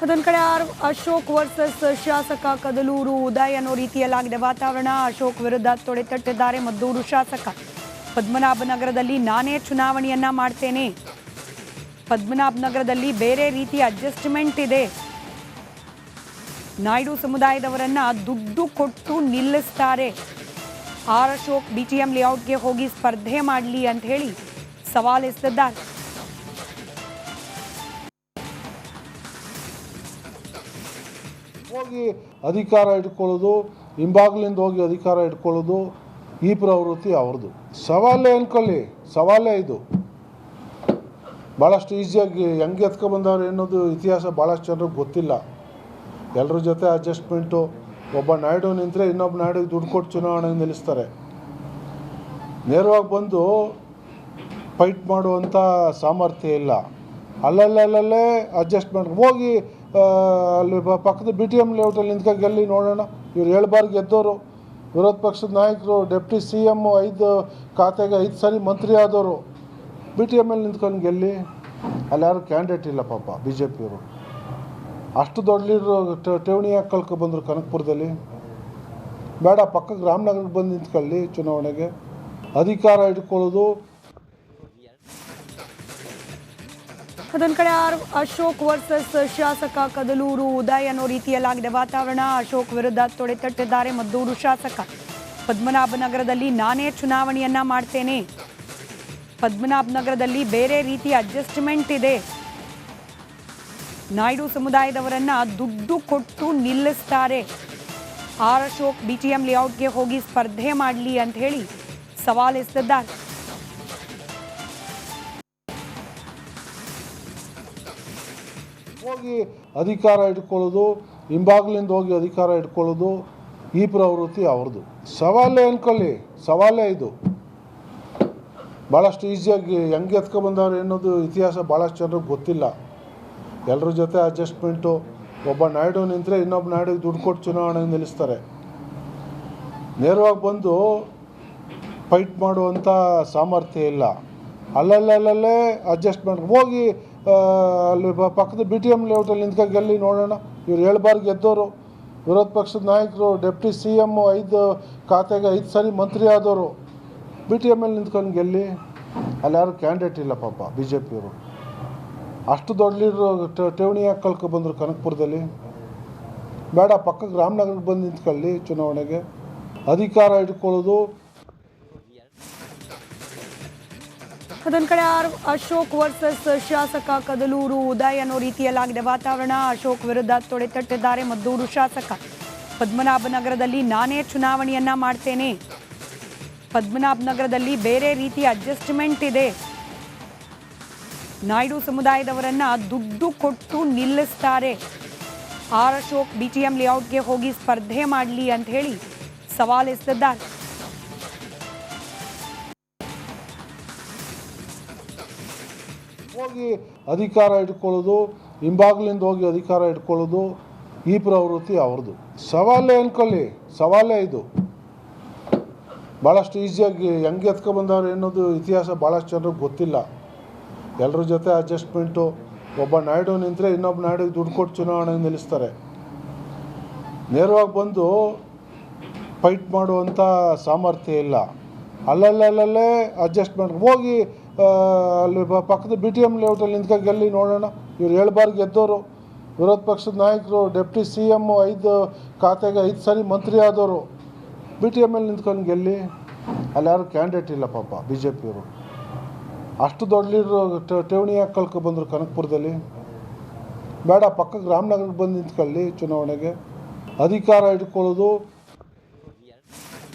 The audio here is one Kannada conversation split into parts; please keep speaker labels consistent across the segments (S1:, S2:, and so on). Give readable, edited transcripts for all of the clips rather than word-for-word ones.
S1: ಅದೊಂದು ಕಡೆ ಅಶೋಕ್ ವರ್ಸಸ್ ಶಾಸಕ ಕದಲೂರು ಉದಯ್ ಅನ್ನೋ ರೀತಿಯಲ್ಲಾಗಿದೆ ವಾತಾವರಣ. ಅಶೋಕ್ ವಿರುದ್ಧ ತೊಡೆತಟ್ಟಿದ್ದಾರೆ ಮದ್ದೂರು ಶಾಸಕ. ಪದ್ಮನಾಭನಗರದಲ್ಲಿ ನಾನೇ ಚುನಾವಣೆಯನ್ನ ಮಾಡ್ತೇನೆ, ಪದ್ಮನಾಭನಗರದಲ್ಲಿ ಬೇರೆ ರೀತಿಯ ಅಡ್ಜಸ್ಟ್ಮೆಂಟ್ ಇದೆ, ನಾಯ್ಡು ಸಮುದಾಯದವರನ್ನ ದುಡ್ಡು ಕೊಟ್ಟು ನಿಲ್ಲಿಸ್ತಾರೆ, ಅಶೋಕ್ ಬಿಟಿಎಂ ಲೇಔಟ್ಗೆ ಹೋಗಿ ಸ್ಪರ್ಧೆ ಮಾಡಲಿ ಅಂತ ಹೇಳಿ ಸವಾಲೆಸೆದಿದ್ದಾರೆ.
S2: ಹೋಗಿ ಅಧಿಕಾರ ಇಟ್ಕೊಳ್ಳೋದು, ಹಿಂಬಾಗ್ಲಿಂದ ಹೋಗಿ ಅಧಿಕಾರ ಇಟ್ಕೊಳ್ಳೋದು ಈ ಪ್ರವೃತ್ತಿ ಅವ್ರದ್ದು. ಸವಾಲೇ ಅನ್ಕೊಳ್ಳಿ, ಸವಾಲೇ ಇದು. ಭಾಳಷ್ಟು ಈಸಿಯಾಗಿ ಹೆಂಗೆ ಎತ್ಕೊಬಂದವ್ರು ಅನ್ನೋದು ಇತಿಹಾಸ ಭಾಳಷ್ಟು ಜನರಿಗೆ ಗೊತ್ತಿಲ್ಲ. ಎಲ್ಲರ ಜೊತೆ ಅಡ್ಜಸ್ಟ್ಮೆಂಟು. ಒಬ್ಬ ನಾಯ್ಡು ನಿಂತರೆ ಇನ್ನೊಬ್ಬ ನಾಯ್ಡಿಗೆ ದುಡ್ಡು ಕೊಟ್ಟು ಚುನಾವಣೆಗೆ ನಿಲ್ಲಿಸ್ತಾರೆ. ನೇರವಾಗಿ ಬಂದು ಫೈಟ್ ಮಾಡುವಂಥ ಸಾಮರ್ಥ್ಯ ಇಲ್ಲ. ಅಲ್ಲಲ್ಲೇ ಅಡ್ಜಸ್ಟ್ಮೆಂಟ್ ಹೋಗಿ ಅಲ್ಲಿ ಪಕ್ಕದ BTM ಲೇಔಟಲ್ಲಿ ನಿಂತ್ಕೊಂಡು ಗೆಲ್ಲಿ ನೋಡೋಣ. ಇವ್ರು 7 ಬಾರಿ ಗೆದ್ದವರು, ವಿರೋಧ ಪಕ್ಷದ ನಾಯಕರು, ಡೆಪ್ಟಿ CM 5 ಖಾತೆಗೆ 5 ಸಾರಿ ಮಂತ್ರಿ ಆದವರು. BTMಲ್ಲಿ ನಿಂತ್ಕೊಂಡು ಗೆಲ್ಲಿ. ಅಲ್ಲಿ ಯಾರು ಕ್ಯಾಂಡಿಡೇಟ್ ಇಲ್ಲ ಪಾಪ BJPಯವರು. ಅಷ್ಟು ದೊಡ್ಡ ಲೀಡ್ರು ಠೇವಣಿ ಯಾಕೆ ಕಳ್ಕೊಬಂದರು ಕನಕಪುರದಲ್ಲಿ? ಬೇಡ, ಪಕ್ಕಕ್ಕೆ ರಾಮನಗರಕ್ಕೆ ಬಂದು ನಿಂತ್ಕೊಳ್ಳಿ ಚುನಾವಣೆಗೆ. ಅಧಿಕಾರ ಇಟ್ಕೊಳ್ಳೋದು.
S1: ಅದೊಂದು ಕಡೆ ಅಶೋಕ್ ವರ್ಸಸ್ ಶಾಸಕ ಕದಲೂರು ಉದಯ್ ಅನ್ನೋ ರೀತಿಯಲ್ಲಾಗಿದೆ ವಾತಾವರಣ. ಅಶೋಕ್ ವಿರುದ್ಧ ತೊಡೆತಟ್ಟಿದ್ದಾರೆ ಮದ್ದೂರು ಶಾಸಕ. ಪದ್ಮನಾಭನಗರದಲ್ಲಿ ನಾನೇ ಚುನಾವಣೆಯನ್ನ ಮಾಡ್ತೇನೆ, ಪದ್ಮನಾಭನಗರದಲ್ಲಿ ಬೇರೆ ರೀತಿಯ ಅಡ್ಜಸ್ಟ್ಮೆಂಟ್ ಇದೆ, ನಾಯ್ಡು ಸಮುದಾಯದವರನ್ನ ದುಡ್ಡು ಕೊಟ್ಟು ನಿಲ್ಲಿಸ್ತಾರೆ, ಅಶೋಕ್ ಬಿಟಿಎಂ ಲೇಔಟ್ಗೆ ಹೋಗಿ ಸ್ಪರ್ಧೆ ಮಾಡಲಿ ಅಂತ ಹೇಳಿ ಸವಾಲೆಸೆದಿದ್ದಾರೆ.
S2: ಹೋಗಿ ಅಧಿಕಾರ ಇಟ್ಕೊಳ್ಳೋದು, ಹಿಂಬಾಗ್ಲಿಂದ ಹೋಗಿ ಅಧಿಕಾರ ಇಟ್ಕೊಳ್ಳೋದು ಈ ಪ್ರವೃತ್ತಿ ಅವ್ರದ್ದು. ಸವಾಲೇ ಅನ್ಕೊಳ್ಳಿ, ಸವಾಲೇ ಇದು. ಭಾಳಷ್ಟು ಈಸಿಯಾಗಿ ಹೆಂಗೆ ಎತ್ಕೊಬಂದವ್ರು ಅನ್ನೋದು ಇತಿಹಾಸ ಭಾಳಷ್ಟು ಜನರಿಗೆ ಗೊತ್ತಿಲ್ಲ. ಎಲ್ಲರ ಜೊತೆ ಅಡ್ಜಸ್ಟ್ಮೆಂಟು. ಒಬ್ಬ ನಾಯ್ಡು ನಿಂತರೆ ಇನ್ನೊಬ್ಬ ನಾಯ್ಡಿಗೆ ದುಡ್ಡು ಕೊಟ್ಟು ಚುನಾವಣೆಗೆ ನಿಲ್ಲಿಸ್ತಾರೆ. ನೇರವಾಗಿ ಬಂದು ಫೈಟ್ ಮಾಡುವಂಥ ಸಾಮರ್ಥ್ಯ ಇಲ್ಲ. ಅಲ್ಲಲ್ಲೇ ಅಡ್ಜಸ್ಟ್ಮೆಂಟ್ ಹೋಗಿ ಅಲ್ಲಿ ಪಕ್ಕದ BTM ಲೇಔಟಲ್ಲಿ ನಿಂತ್ಕೊಂಡು ಗೆಲ್ಲಿ ನೋಡೋಣ. ಇವ್ರು 7 ಬಾರಿ ಗೆದ್ದವರು, ವಿರೋಧ ಪಕ್ಷದ ನಾಯಕರು, ಡೆಪ್ಟಿ CM 5 ಖಾತೆಗೆ 5 ಸಾರಿ ಮಂತ್ರಿ ಆದವರು. BTMಲ್ಲಿ ನಿಂತ್ಕೊಂಡು ಗೆಲ್ಲಿ. ಅಲ್ಲಿ ಯಾರು ಕ್ಯಾಂಡಿಡೇಟ್ ಇಲ್ಲ ಪಾಪ BJPಯವರು. ಅಷ್ಟು ದೊಡ್ಡ ಲೀಡ್ರು ಠೇವಣಿ ಯಾಕೆ ಕಳ್ಕೊಬಂದರು ಕನಕಪುರದಲ್ಲಿ? ಬೇಡ, ಪಕ್ಕಕ್ಕೆ ರಾಮನಗರಕ್ಕೆ ಬಂದು ನಿಂತ್ಕೊಳ್ಳಿ ಚುನಾವಣೆಗೆ. ಅಧಿಕಾರ ಇಟ್ಕೊಳ್ಳೋದು.
S1: ಅದೊಂದು ಕಡೆ ಅಶೋಕ್ ವರ್ಸಸ್ ಶಾಸಕ ಕದಲೂರು ಉದಯ್ ಅನ್ನೋ ರೀತಿಯಲ್ಲಾಗಿದೆ ವಾತಾವರಣ. ಅಶೋಕ್ ವಿರುದ್ಧ ತೊಡೆತಟ್ಟಿದ್ದಾರೆ ಮದ್ದೂರು ಶಾಸಕ. ಪದ್ಮನಾಭನಗರದಲ್ಲಿ ನಾನೇ ಚುನಾವಣೆಯನ್ನ ಮಾಡ್ತೇನೆ, ಪದ್ಮನಾಭನಗರದಲ್ಲಿ ಬೇರೆ ರೀತಿಯ ಅಡ್ಜಸ್ಟ್ಮೆಂಟ್ ಇದೆ, ನಾಯ್ಡು ಸಮುದಾಯದವರನ್ನ ದುಡ್ಡು ಕೊಟ್ಟು ನಿಲ್ಲಿಸ್ತಾರೆ, ಅಶೋಕ್ ಬಿಟಿಎಂ ಲೇಔಟ್ಗೆ ಹೋಗಿ ಸ್ಪರ್ಧೆ ಮಾಡಲಿ ಅಂತ ಹೇಳಿ ಸವಾಲೆಸೆದಿದ್ದಾರೆ.
S2: ಹೋಗಿ ಅಧಿಕಾರ ಇಟ್ಕೊಳ್ಳೋದು, ಹಿಂಬಾಗ್ಲಿಂದ ಹೋಗಿ ಅಧಿಕಾರ ಇಟ್ಕೊಳ್ಳೋದು ಈ ಪ್ರವೃತ್ತಿ ಅವ್ರದ್ದು. ಸವಾಲೇ ಅನ್ಕೊಳ್ಳಿ, ಸವಾಲೇ ಇದು. ಭಾಳಷ್ಟು ಈಸಿಯಾಗಿ ಹೆಂಗೆ ಎತ್ಕೊಬಂದವ್ರು ಅನ್ನೋದು ಇತಿಹಾಸ ಭಾಳಷ್ಟು ಜನರಿಗೆ ಗೊತ್ತಿಲ್ಲ. ಎಲ್ಲರ ಜೊತೆ ಅಡ್ಜಸ್ಟ್ಮೆಂಟು. ಒಬ್ಬ ನಾಯ್ಡು ನಿಂತರೆ ಇನ್ನೊಬ್ಬ ನಾಯ್ಡಿಗೆ ದುಡ್ಡು ಕೊಟ್ಟು ಚುನಾವಣೆಗೆ ನಿಲ್ಲಿಸ್ತಾರೆ. ನೇರವಾಗಿ ಬಂದು ಫೈಟ್ ಮಾಡುವಂಥ ಸಾಮರ್ಥ್ಯ ಇಲ್ಲ. ಅಲ್ಲಲ್ಲೇ ಅಡ್ಜಸ್ಟ್ಮೆಂಟ್ ಹೋಗಿ ಅಲ್ಲಿ ಪಕ್ಕದ BTM ಲೇಔಟಲ್ಲಿ ನಿಂತ್ಕೊಂಡು ಗೆಲ್ಲಿ ನೋಡೋಣ. ಇವ್ರು 7 ಬಾರಿ ಗೆದ್ದವರು, ವಿರೋಧ ಪಕ್ಷದ ನಾಯಕರು, ಡೆಪ್ಟಿ CM 5 ಖಾತೆಗೆ 5 ಸಾರಿ ಮಂತ್ರಿ ಆದವರು. BTMಲ್ಲಿ ನಿಂತ್ಕೊಂಡು ಗೆಲ್ಲಿ. ಅಲ್ಲಿ ಯಾರು ಕ್ಯಾಂಡಿಡೇಟ್ ಇಲ್ಲ ಪಾಪ BJPಯವರು. ಅಷ್ಟು ದೊಡ್ಡ ಲೀಡ್ರು ಠೇವಣಿ ಯಾಕೆ ಕಳ್ಕೊಬಂದರು ಕನಕಪುರದಲ್ಲಿ? ಬೇಡ, ಪಕ್ಕಕ್ಕೆ ರಾಮನಗರಕ್ಕೆ ಬಂದು ನಿಂತ್ಕೊಳ್ಳಿ ಚುನಾವಣೆಗೆ. ಅಧಿಕಾರ ಇಟ್ಕೊಳ್ಳೋದು.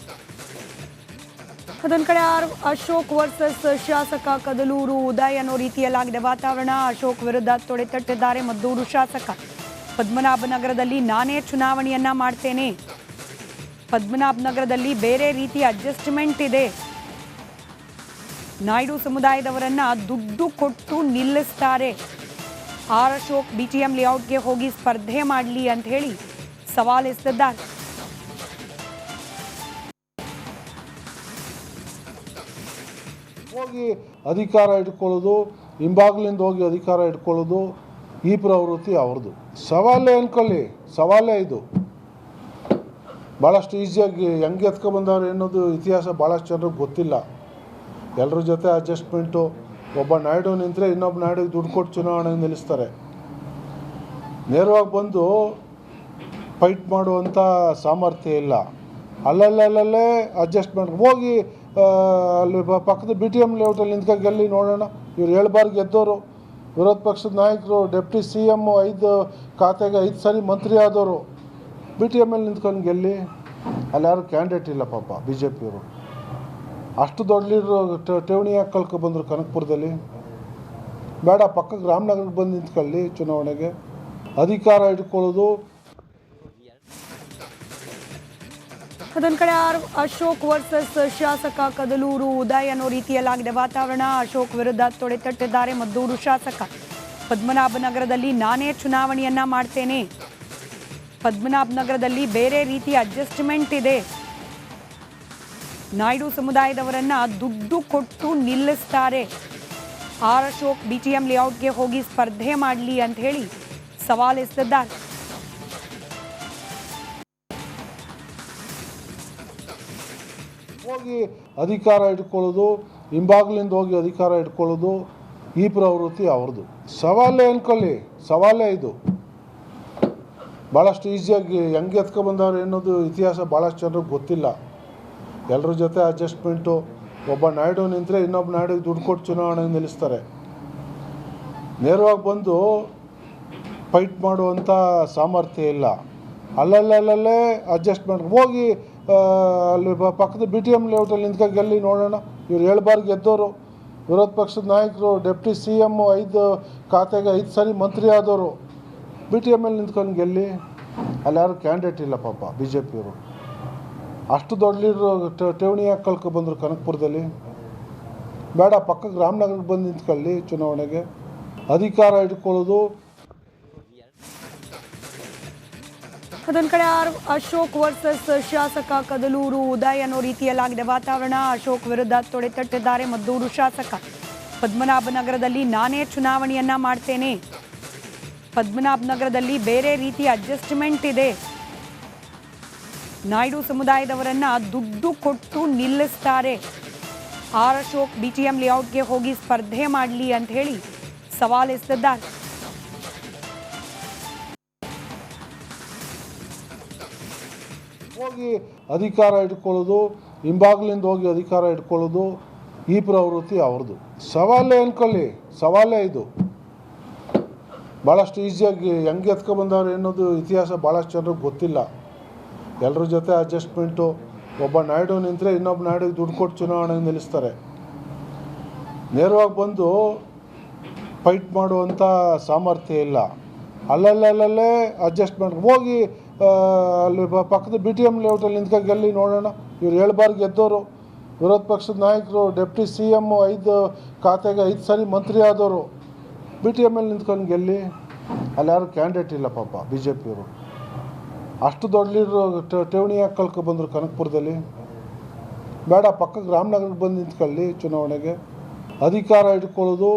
S1: ಅದೊಂದು ಕಡೆ ಅಶೋಕ್ ವರ್ಸಸ್ ಶಾಸಕ ಕದಲೂರು ಉದಯ್ ಅನ್ನೋ ರೀತಿಯಲ್ಲಾಗಿದೆ ವಾತಾವರಣ. ಅಶೋಕ್ ವಿರುದ್ಧ ತೊಡೆತಟ್ಟಿದ್ದಾರೆ ಮದ್ದೂರು ಶಾಸಕ. ಪದ್ಮನಾಭನಗರದಲ್ಲಿ ನಾನೇ ಚುನಾವಣೆಯನ್ನ ಮಾಡ್ತೇನೆ, ಪದ್ಮನಾಭನಗರದಲ್ಲಿ ಬೇರೆ ರೀತಿಯ ಅಡ್ಜಸ್ಟ್ಮೆಂಟ್ ಇದೆ, ನಾಯ್ಡು ಸಮುದಾಯದವರನ್ನ ದುಡ್ಡು ಕೊಟ್ಟು ನಿಲ್ಲಿಸ್ತಾರೆ, ಅಶೋಕ್ ಬಿಟಿಎಂ ಲೇಔಟ್ಗೆ ಹೋಗಿ ಸ್ಪರ್ಧೆ ಮಾಡಲಿ ಅಂತ ಹೇಳಿ ಸವಾಲೆಸೆದಿದ್ದಾರೆ.
S2: ಹೋಗಿ ಅಧಿಕಾರ ಇಟ್ಕೊಳ್ಳೋದು, ಹಿಂಬಾಗ್ಲಿಂದ ಹೋಗಿ ಅಧಿಕಾರ ಇಟ್ಕೊಳ್ಳೋದು ಈ ಪ್ರವೃತ್ತಿ ಅವ್ರದ್ದು. ಸವಾಲೇ ಅಂದ್ಕೊಳ್ಳಿ, ಸವಾಲೇ ಇದು. ಭಾಳಷ್ಟು ಈಸಿಯಾಗಿ ಹೆಂಗೆ ಎತ್ಕೊಬಂದವ್ರು ಅನ್ನೋದು ಇತಿಹಾಸ ಭಾಳಷ್ಟು ಜನರಿಗೆ ಗೊತ್ತಿಲ್ಲ. ಎಲ್ಲರ ಜೊತೆ ಅಡ್ಜಸ್ಟ್ಮೆಂಟು. ಒಬ್ಬ ನಾಯ್ಡು ನಿಂತರೆ ಇನ್ನೊಬ್ಬ ನಾಯ್ಡಿಗೆ ದುಡ್ಡು ಕೊಟ್ಟು ಚುನಾವಣೆ ನಿಲ್ಲಿಸ್ತಾರೆ. ನೇರವಾಗಿ ಬಂದು ಫೈಟ್ ಮಾಡುವಂಥ ಸಾಮರ್ಥ್ಯ ಇಲ್ಲ. ಅಲ್ಲಲ್ಲೇ ಅಡ್ಜಸ್ಟ್ಮೆಂಟ್ ಹೋಗಿ ಅಲ್ಲಿ ಪಕ್ಕದ BTM ಲೇಔಟಲ್ಲಿ ನಿಂತ್ಕೊ ಗೆಲ್ಲಿ ನೋಡೋಣ. ಇವ್ರು 7 ಬಾರಿ ಗೆದ್ದವರು, ವಿರೋಧ ಪಕ್ಷದ ನಾಯಕರು, ಡೆಪ್ಟಿ CM 5 ಖಾತೆಗೆ 5 ಸಾರಿ ಮಂತ್ರಿ ಆದವರು. BTMಲ್ಲಿ ನಿಂತ್ಕೊಂಡು ಗೆಲ್ಲಿ. ಅಲ್ಲಿ ಯಾರು ಕ್ಯಾಂಡಿಡೇಟ್ ಇಲ್ಲ ಪಾಪ BJPಯವರು. ಅಷ್ಟು ದೊಡ್ಡ ಲೀಡ್ರು ಠೇವಣಿ ಯಾಕೆ ಕಳ್ಕೊಬಂದರು ಕನಕಪುರದಲ್ಲಿ? ಬೇಡ, ಪಕ್ಕಕ್ಕೆ ರಾಮನಗರಕ್ಕೆ ಬಂದು ನಿಂತ್ಕೊಳ್ಳಿ ಚುನಾವಣೆಗೆ. ಅಧಿಕಾರ ಇಟ್ಕೊಳ್ಳೋದು.
S1: ಅದೊಂದು ಕಡೆ ಅಶೋಕ್ ವರ್ಸಸ್ ಶಾಸಕ ಕದಲೂರು ಉದಯ್ ಅನ್ನೋ ರೀತಿಯಲ್ಲಾಗಿದೆ ವಾತಾವರಣ. ಅಶೋಕ್ ವಿರುದ್ಧ ತೊಡೆತಟ್ಟಿದ್ದಾರೆ ಮದ್ದೂರು ಶಾಸಕ. ಪದ್ಮನಾಭನಗರದಲ್ಲಿ ನಾನೇ ಚುನಾವಣೆಯನ್ನ ಮಾಡ್ತೇನೆ, ಪದ್ಮನಾಭನಗರದಲ್ಲಿ ಬೇರೆ ರೀತಿಯ ಅಡ್ಜಸ್ಟ್ಮೆಂಟ್ ಇದೆ, ನಾಯ್ಡು ಸಮುದಾಯದವರನ್ನ ದುಡ್ಡು ಕೊಟ್ಟು ನಿಲ್ಲಿಸ್ತಾರೆ, ಅಶೋಕ್ BTM ಲೇಔಟ್ಗೆ ಹೋಗಿ ಸ್ಪರ್ಧೆ ಮಾಡಲಿ ಅಂತ ಹೇಳಿ ಸವಾಲೆಸೆದಿದ್ದಾರೆ.
S2: ಹೋಗಿ ಅಧಿಕಾರ ಇಟ್ಕೊಳ್ಳೋದು, ಹಿಂಬಾಗ್ಲಿಂದ ಹೋಗಿ ಅಧಿಕಾರ ಇಟ್ಕೊಳ್ಳೋದು, ಈ ಪ್ರವೃತ್ತಿ ಅವ್ರದ್ದು. ಸವಾಲೇ ಅಂದ್ಕೊಳ್ಳಿ, ಸವಾಲೇ ಇದು. ಭಾಳಷ್ಟು ಈಸಿಯಾಗಿ ಹೆಂಗೆ ಎತ್ಕೊಬಂದವ್ರು ಅನ್ನೋದು ಇತಿಹಾಸ ಭಾಳಷ್ಟು ಜನರಿಗೆ ಗೊತ್ತಿಲ್ಲ. ಎಲ್ಲರ ಜೊತೆ ಅಡ್ಜಸ್ಟ್ಮೆಂಟು. ಒಬ್ಬ ನಾಯ್ಡು ನಿಂತರೆ ಇನ್ನೊಬ್ಬ ನಾಯ್ಡಿಗೆ ದುಡ್ಡು ಕೊಟ್ಟು ಚುನಾವಣೆ ನಿಲ್ಲಿಸ್ತಾರೆ. ನೇರವಾಗಿ ಬಂದು ಫೈಟ್ ಮಾಡುವಂಥ ಸಾಮರ್ಥ್ಯ ಇಲ್ಲ. ಅಲ್ಲಲ್ಲೇ ಅಡ್ಜಸ್ಟ್ಮೆಂಟ್ ಹೋಗಿ ಅಲ್ಲಿ ಪಕ್ಕದ BTM ಲೇಔಟಲ್ಲಿ ನಿಂತ್ಕೊ ಗೆಲ್ಲಿ ನೋಡೋಣ. ಇವ್ರು 7 ಬಾರಿ ಗೆದ್ದವರು, ವಿರೋಧ ಪಕ್ಷದ ನಾಯಕರು, ಡೆಪ್ಟಿ CM 5 ಖಾತೆಗೆ 5 ಸಾರಿ ಮಂತ್ರಿ ಆದವರು. BTMಲ್ಲಿ ನಿಂತ್ಕೊಂಡು ಗೆಲ್ಲಿ. ಅಲ್ಲಿ ಯಾರು ಕ್ಯಾಂಡಿಡೇಟ್ ಇಲ್ಲ ಪಾಪ BJPಯವರು. ಅಷ್ಟು ದೊಡ್ಡ ಲೀಡ್ರು ಠೇವಣಿ ಯಾಕೆ ಕಳ್ಕೊಬಂದರು ಕನಕಪುರದಲ್ಲಿ? ಬೇಡ, ಪಕ್ಕಕ್ಕೆ ರಾಮನಗರಕ್ಕೆ ಬಂದು ನಿಂತ್ಕೊಳ್ಳಿ ಚುನಾವಣೆಗೆ. ಅಧಿಕಾರ ಇಟ್ಕೊಳ್ಳೋದು.
S1: ಅದೊಂದು ಕಡೆ ಅಶೋಕ್ ವರ್ಸಸ್ ಶಾಸಕ ಕದಲೂರು ಉದಯ್ ಅನ್ನೋ ರೀತಿಯಲ್ಲಾಗಿದೆ ವಾತಾವರಣ. ಅಶೋಕ್ ವಿರುದ್ಧ ತೊಡೆತಟ್ಟಿದ್ದಾರೆ ಮದ್ದೂರು ಶಾಸಕ. ಪದ್ಮನಾಭನಗರದಲ್ಲಿ ನಾನೇ ಚುನಾವಣೆಯನ್ನ ಮಾಡ್ತೇನೆ, ಪದ್ಮನಾಭನಗರದಲ್ಲಿ ಬೇರೆ ರೀತಿಯ ಅಡ್ಜಸ್ಟ್ಮೆಂಟ್ ಇದೆ, ನಾಯ್ಡು ಸಮುದಾಯದವರನ್ನ ದುಡ್ಡು ಕೊಟ್ಟು ನಿಲ್ಲಿಸ್ತಾರೆ, ಅಶೋಕ್ BTM ಲೇಔಟ್ಗೆ ಹೋಗಿ ಸ್ಪರ್ಧೆ ಮಾಡಲಿ ಅಂತ ಹೇಳಿ ಸವಾಲೆಸೆದಿದ್ದಾರೆ.
S2: ಹೋಗಿ ಅಧಿಕಾರ ಇಟ್ಕೊಳ್ಳೋದು, ಹಿಂಬಾಗ್ಲಿಂದ ಹೋಗಿ ಅಧಿಕಾರ ಇಟ್ಕೊಳ್ಳೋದು, ಈ ಪ್ರವೃತ್ತಿ ಅವ್ರದ್ದು. ಸವಾಲೇ ಅಂದ್ಕೊಳ್ಳಿ, ಸವಾಲೇ ಇದು. ಭಾಳಷ್ಟು ಈಸಿಯಾಗಿ ಹೆಂಗೆ ಎತ್ಕೊಬಂದವ್ರು ಅನ್ನೋದು ಇತಿಹಾಸ ಭಾಳಷ್ಟು ಜನರಿಗೆ ಗೊತ್ತಿಲ್ಲ. ಎಲ್ಲರ ಜೊತೆ ಅಡ್ಜಸ್ಟ್ಮೆಂಟು. ಒಬ್ಬ ನಾಯ್ಡು ನಿಂತರೆ ಇನ್ನೊಬ್ಬ ನಾಯ್ಡಿಗೆ ದುಡ್ಡು ಕೊಟ್ಟು ಚುನಾವಣೆ ನಿಲ್ಲಿಸ್ತಾರೆ. ನೇರವಾಗಿ ಬಂದು ಫೈಟ್ ಮಾಡುವಂಥ ಸಾಮರ್ಥ್ಯ ಇಲ್ಲ. ಅಲ್ಲಲ್ಲೇ ಅಡ್ಜಸ್ಟ್ಮೆಂಟ್ ಹೋಗಿ ಅಲ್ಲಿ ಪಕ್ಕದ BTM ಲೇಔಟಲ್ಲಿ ನಿಂತ್ಕೊ ಗೆಲ್ಲಿ ನೋಡೋಣ. ಇವ್ರು 7 ಬಾರಿ ಗೆದ್ದವರು, ವಿರೋಧ ಪಕ್ಷದ ನಾಯಕರು, ಡೆಪ್ಟಿ CM 5 ಖಾತೆಗೆ 5 ಸಾರಿ ಮಂತ್ರಿ ಆದವರು. BTMಲ್ಲಿ ನಿಂತ್ಕೊಂಡು ಗೆಲ್ಲಿ. ಅಲ್ಲಿ ಯಾರು ಕ್ಯಾಂಡಿಡೇಟ್ ಇಲ್ಲ ಪಾಪ BJPಯವರು. ಅಷ್ಟು ದೊಡ್ಡ ಲೀಡ್ರು ಠೇವಣಿ ಯಾಕೆ ಕಳ್ಕೊಬಂದರು ಕನಕಪುರದಲ್ಲಿ? ಬೇಡ, ಪಕ್ಕಕ್ಕೆ ರಾಮನಗರಕ್ಕೆ ಬಂದು ನಿಂತ್ಕೊಳ್ಳಿ ಚುನಾವಣೆಗೆ. ಅಧಿಕಾರ ಇಟ್ಕೊಳ್ಳೋದು.